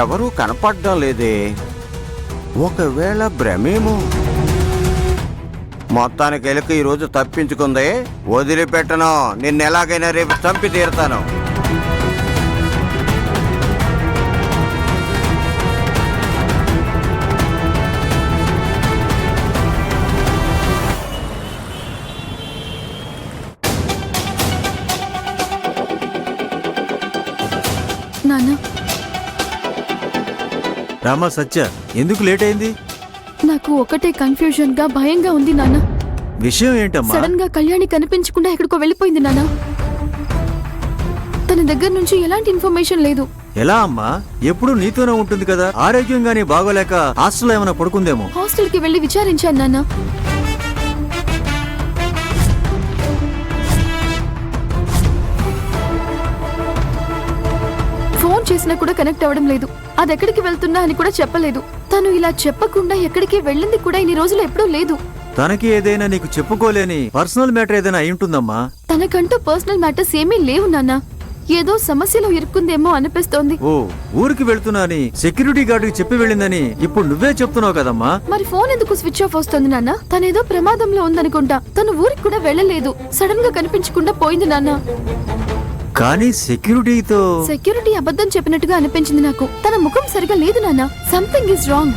ఎవరూ కనపడడం లేదే. ఒకవేళ భ్రమేమో. మొత్తానికి ఎలుక ఈరోజు తప్పించుకుంది. వదిలిపెట్టను. నిన్నెలాగైనా రేపు చంపి తీరుతాను. రామా సత్య, ఎందుకు లేట్ అయింది? నాకు ఒకటే కన్ఫ్యూజన్ గా భయంగా ఉంది నాన్న. విషయం ఏంటమ్మా? సడన్ గా కళ్యాణి కనిపించకుండా ఎక్కడికో వెళ్ళిపోయింది నాన్న. తన దగ్గర నుంచి ఎలాంటి ఇన్ఫర్మేషన్ లేదు. ఎలా అమ్మా? ఎప్పుడు నీతోనే ఉంటుంది కదా. ఆరోగ్యంగానే బాగోలేక హాస్టల్లో ఏమైనా పడుకుందేమో. హాస్టల్ కి వెళ్ళి విచారించాను నాన్న. ఫోన్ చేసినా కూడా కనెక్ట్ అవ్వడం లేదు. అది ఎక్కడికి వెళ్తున్నా అని కూడా చెప్పలేదు. తను ఇలా చెప్పకుండా ఎక్కడికి వెళ్ళింది కూడా ఇన్ని రోజులు ఎప్పుడూ లేదు. తనకి ఏదైనా నీకు చెప్పుకోలేని పర్సనల్ మ్యాటర్ ఏదైనా అయి ఉంటుందమ్మా. తనకంటూ పర్సనల్ మ్యాటర్స్ ఏమీ లేవు నాన్న. ఏదో సమస్యలో ఇరుక్కుందేమో అనిపిస్తోంది. ఓ, ఊరికి వెళ్తున్నా అని సెక్యూరిటీ గార్డుకి చెప్పి వెళ్ళిందని ఇప్పుడు నువ్వే చెప్తున్నావు కదమ్మా. మరి ఫోన్ ఎందుకు స్విచ్ ఆఫ్ వస్తుంది నాన్న? తనేదో ప్రమాదంలో ఉందనుకుంటా. తను ఊరికి కూడా వెళ్ళలేదు. సడన్ గా కనిపించకుండా పోయింది నాన్న. కానీ సెక్యూరిటీ అబద్ధం చెప్పినట్టుగా అనిపించింది నాకు. తన ముఖం సరిగా లేదు నాన్న. Something is wrong.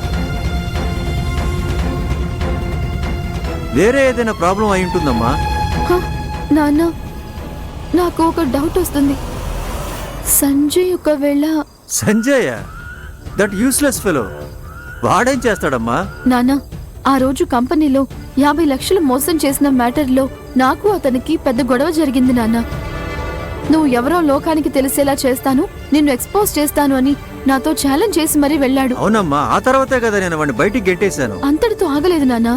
వేరే ఏదైనా ప్రాబ్లం అయి ఉంటుందమ్మా. నాన్న, నాకు ఒక డౌట్ వస్తుంది. సంజయ్ ఒకవేళ... సంజయ్? That useless fellow. వాడేం చేస్తాడమ్మా? నాన్న, ఆ రోజు కంపెనీలో 50 లక్షలు మోసం చేసిన మ్యాటర్లో నాకు అతనికి పెద్ద గొడవ జరిగింది నాన్న. నువ్వు ఎవరో లోకానికి తెలిసేలా చేస్తాను, నిన్ను ఎక్స్పోజ్ చేస్తాను అని నాతో ఛాలెంజ్ చేసి మరీ వెళ్ళాడు. అవునమ్మా, ఆ తర్వాతే కదా నేను వాడిని బయటికి గెట్టేశాను. అంతటితో ఆగలేదు నాన్న.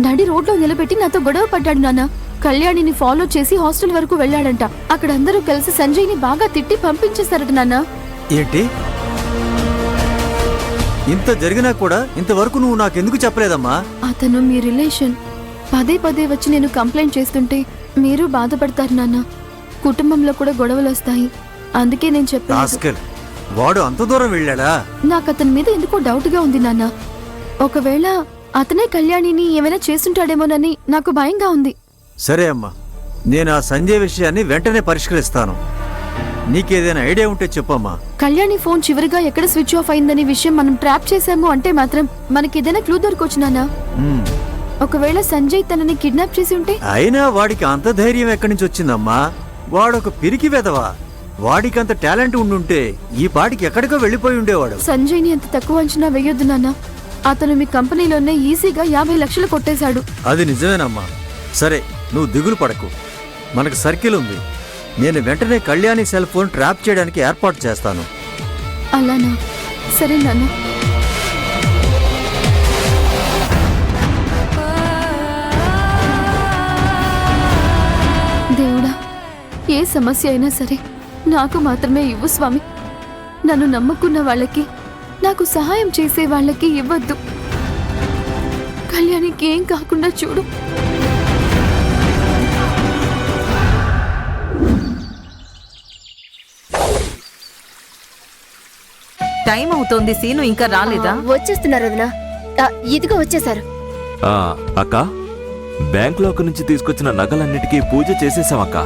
నడి రోడ్లో నిలబెట్టి నాతో గొడవ పడ్డాడు నాన్న. కళ్యాణిని ఫాలో చేసి హాస్టల్ వరకు వెళ్ళాడంట. అక్కడ అందరూ కలిసి సంజయ్ ని బాగా తిట్టి పంపించేశారట నాన్న. ఏంటి? ఇంత జరిగినా కూడా ఇంతవరకు నువ్వు నాకెందుకు చెప్పలేదమ్మా? అతను మీ రిలేషన్. పదే పదే వచ్చి నేను కంప్లైంట్ చేస్తుంటే మీరు బాధపడతారు నాన్న. కుటుంబంలో కూడా గొడవలు వస్తాయి. అందుకే నేను చెప్పాను. వాడు అంత దూరం వెళ్ళాడా? నాకు అతని మీద ఎందుకో డౌట్ గా ఉంది నాన్న. ఒకవేళ అతనే కళ్యాణిని ఏమైనా చేస్తుంటాడేమోనని నాకు భయంగా ఉంది. సరే అమ్మా, నేను ఆ సంజయ్ విషయాన్ని వెంటనే పరిష్కరిస్తాను. నీకేదైనా ఐడియా ఉంటే చెప్పమ్మా. కళ్యాణి ఫోన్ చివరిగా ఎక్కడ స్విచ్ ఆఫ్ అయిందని విషయం మనం ట్రాప్ చేశాము అంటే మాత్రం మనకేదైనా క్లూ దొరకొచ్చు నాన్న. ఒకవేళ సంజయ్ తనని కిడ్నాప్ చేసి ఉంటే? అయినా వాడికి అంత ధైర్యం ఎక్కడి నుంచి వచ్చిందమ్మా? వాడొక పిరికి వెదవా. వాడికి అంత టాలెంట్ ఉండుంటే ఈ పాటికి ఎక్కడికో వెళ్ళిపోయి ఉండేవాడు. సంజయ్ ని అంత తక్కువ అంచనా వేయొద్దు నాన్న. అతను మీ కంపెనీలోనే ఈజీగా 50 లక్షలు కొట్టేశాడు. అది నిజమేనమ్మా. సరే, నువ్వు దిగులు పడకు. మనకు సర్కిల్ ఉంది. నేను వెంటనే కళ్యాణి సెల్ ఫోన్ ట్రాప్ చేయడానికి ఏర్పాటు చేస్తాను. అలానా? సరే నాన్న. దేవుడా, ఏ సమస్య అయినా సరే నాకు మాత్రమే ఇవ్వు స్వామి. నన్ను నమ్ముకున్న వాళ్ళకి, నాకు సహాయం చేసే వాళ్ళకి ఇవ్వద్దు. కళ్యాణికి ఏం కాకుండా చూడు. టైం అవుతోంది. సీను ఇంకా రాలేదా? వచ్చేస్తున్నారు వదినా. ఇదిగో వచ్చేసారు. అక్క, బ్యాంక్ లోకి నుంచి తీసుకొచ్చిన నగలన్నిటికీ పూజ చేసేసాం అక్క.